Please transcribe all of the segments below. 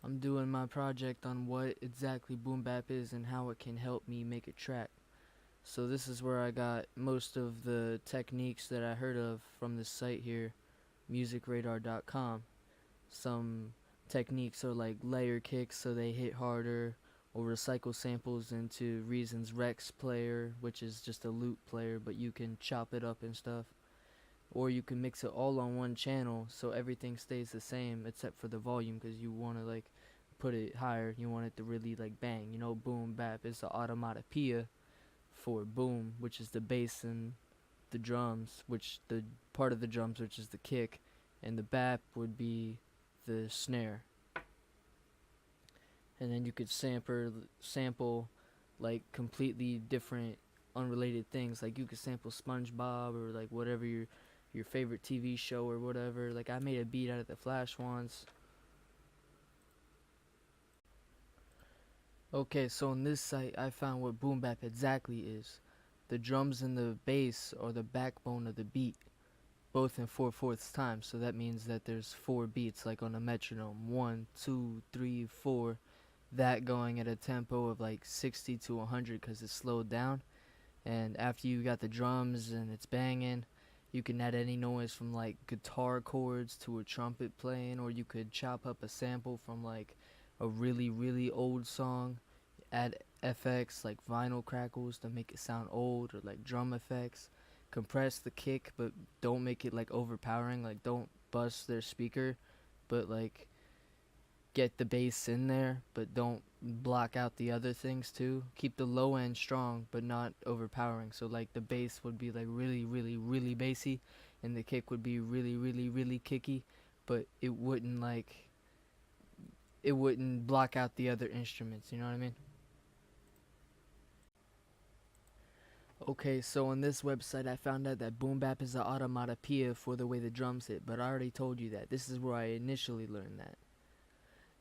I'm doing my project on what exactly boombap is and how it can help me make a track. So this is where I got most of the techniques that I heard of from this site here, musicradar.com. Some techniques are like layer kicks so they hit harder, or recycle samples into Reason's Rex player, which is just a loop player, but you can chop it up and stuff. Or you can mix it all on one channel so everything stays the same except for the volume, because you want to like put it higher. You want it to really like bang. You know, boom bap is the automatopoeia for boom, which is the bass, and the drums, which the part of the drums which is the kick, and the bap would be the snare. And then you could sample like completely different unrelated things. Like you could sample SpongeBob or like whatever your favorite TV show or whatever. Like I made a beat out of the Flash once. Okay, so on this site I found what boom bap exactly is. The drums and the bass are the backbone of the beat, both in 4/4 time. So that means that there's 4 beats, like on a metronome. 1, 2, 3, 4. That going at a tempo of like 60 to 100 because it's slowed down. And after you got the drums and it's banging, you can add any noise from like guitar chords to a trumpet playing, or you could chop up a sample from like a really old song, add FX like vinyl crackles to make it sound old, or like drum effects. Compress the kick, but don't make it like overpowering. Like don't bust their speaker, but like get the bass in there, but don't block out the other things too. Keep the low end strong, but not overpowering. So like the bass would be like really bassy, and the kick would be really kicky, but it wouldn't block out the other instruments. You know what I mean? Okay, so on this website I found out that boom bap is the automatopoeia for the way the drums hit, but I already told you that. This is where I initially learned that.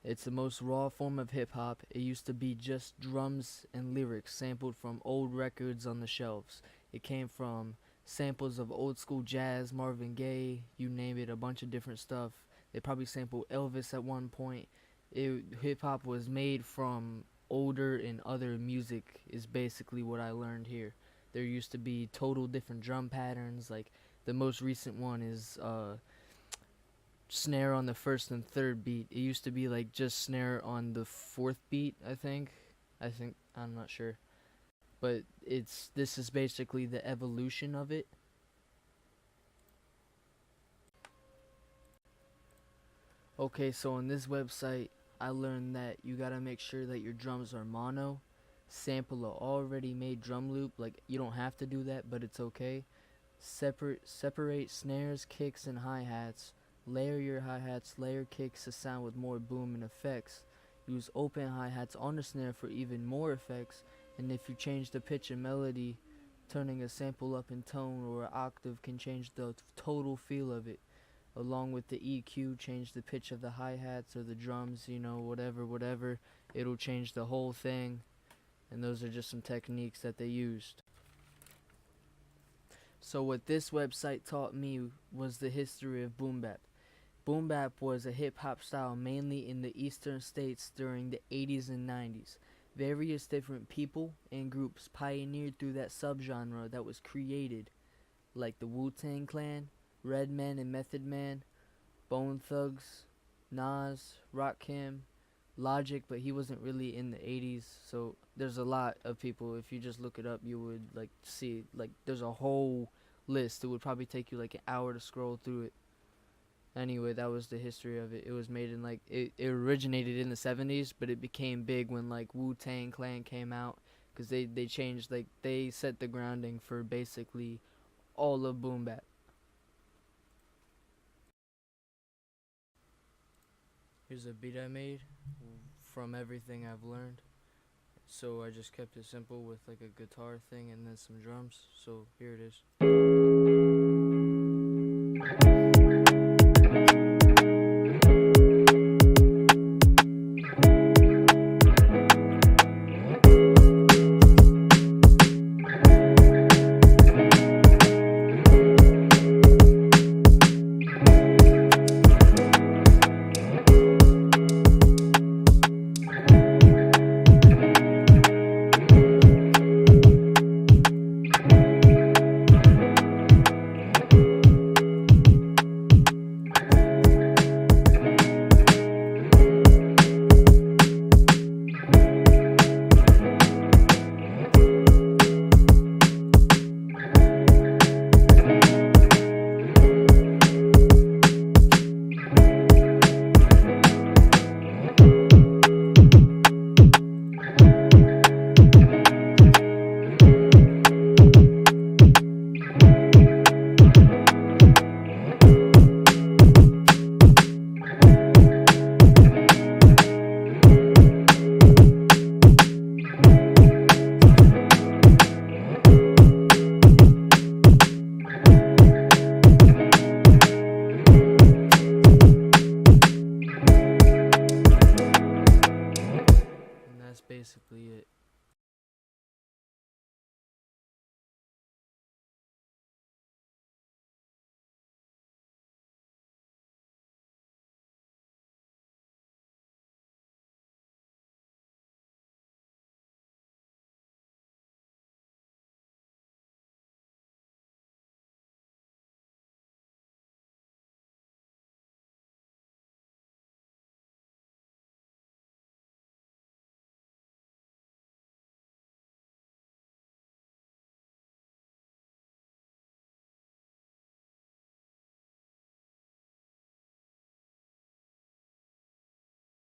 It's the most raw form of hip-hop. It used to be just drums and lyrics sampled from old records on the shelves. It came from samples of old school jazz, Marvin Gaye, you name it, a bunch of different stuff. They probably sampled Elvis at one point. Hip-hop was made from older and other music is basically what I learned here. There used to be total different drum patterns. Like the most recent one is snare on the first and third beat. It used to be like just snare on the fourth beat, I think I'm not sure, but this is basically the evolution of it. Okay, so on this website I learned that you gotta make sure that your drums are mono. Sample a already made drum loop. Like you don't have to do that, but it's okay. Separate snares, kicks, and hi-hats. Layer your hi-hats, layer kicks to sound with more boom and effects. Use open hi-hats on the snare for even more effects. And if you change the pitch and melody, turning a sample up in tone or an octave can change the total feel of it. Along with the EQ, change the pitch of the hi-hats or the drums, you know, whatever. It'll change the whole thing. And those are just some techniques that they used. So what this website taught me was the history of boom bap. Boom bap was a hip-hop style mainly in the eastern states during the 80s and 90s. Various different people and groups pioneered through that subgenre that was created, like the Wu-Tang Clan, Redman and Method Man, Bone Thugs, Nas, Rakim, Logic, but he wasn't really in the 80s. So there's a lot of people. If you just look it up, you would like see like there's a whole list. It would probably take you like an hour to scroll through it. Anyway, that was the history of it. It was made in like it originated in the 70s, but it became big when like Wu-Tang Clan came out, because they changed, like they set the grounding for basically all of boom bap. Here's a beat I made from everything I've learned. So I just kept it simple with like a guitar thing and then some drums. So here it is. basically it.